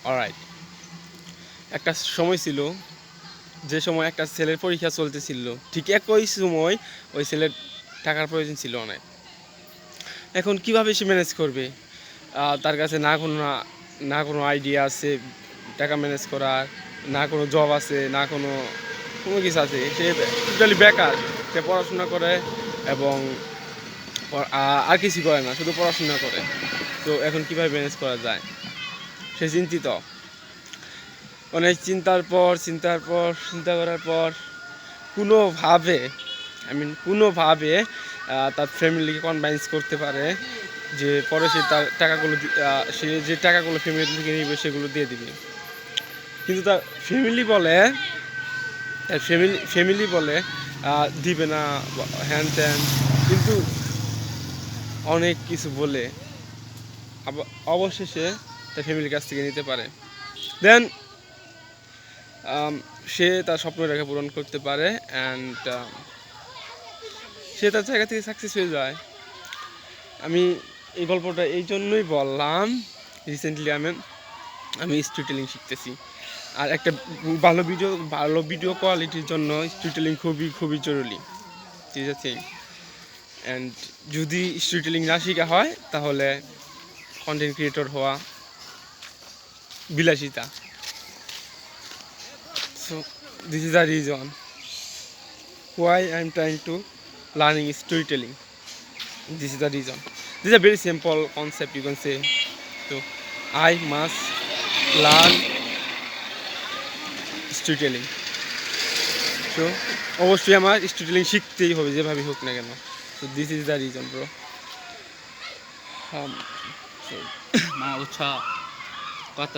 Alright, একটা সময় ছিল যে সময় একটা ছেলের পরীক্ষা চলতেছিল, ঠিক একই সময় ওই ছেলের টাকার প্রয়োজন ছিল অনেক। এখন কিভাবে সে ম্যানেজ করবে? তার কাছে না কোনো আইডিয়া আছে টাকা ম্যানেজ করার, না কোনো জব আছে, না কোনো কোনো কিছু আছে। সে টোটালি বেকার। সে পড়াশোনা করে এবং আর কিছু করে না, শুধু পড়াশোনা করে। তো এখন কিভাবে ম্যানেজ করা যায়? সে চিন্তিত। অনেক চিন্তা করার পর কোনোভাবে তার ফ্যামিলিকে কনভিন্স করতে পারে যে পরে সে তার টাকাগুলো সে যে টাকাগুলো ফ্যামিলি থেকে নিবে সেগুলো দিয়ে দিবে। কিন্তু তার ফ্যামিলি বলে দিবে না, হ্যান ত্যান, কিন্তু অনেক কিছু বলে অবশেষে তার ফ্যামিলির কাছ থেকে নিতে পারে। দেন সে তার স্বপ্নটাকে পূরণ করতে পারে অ্যান্ড সে তার জায়গা থেকে সাকসেস হয়ে যায়। আমি এই গল্পটা এই জন্যই বললাম, রিসেন্টলি আমি স্টোরি টেলিং শিখতেছি। আর একটা ভালো ভিডিও কোয়ালিটির জন্য স্টোরি টেলিং খুবই জরুরি, ঠিক আছে? অ্যান্ড যদি স্টোরি টেলিং না শেখা হয় তাহলে কন্টেন্ট ক্রিয়েটর হওয়া বিলাসিতা। So this is the reason why I am trying to learning storytelling. This is the reason. This is a very simple concept, you can say. So I must learn storytelling. So অবশ্যই আমার storytelling শিখতেই হবে যেভাবে হোক না কেন। So this is the reason, bro. So মা উচ্ছা কত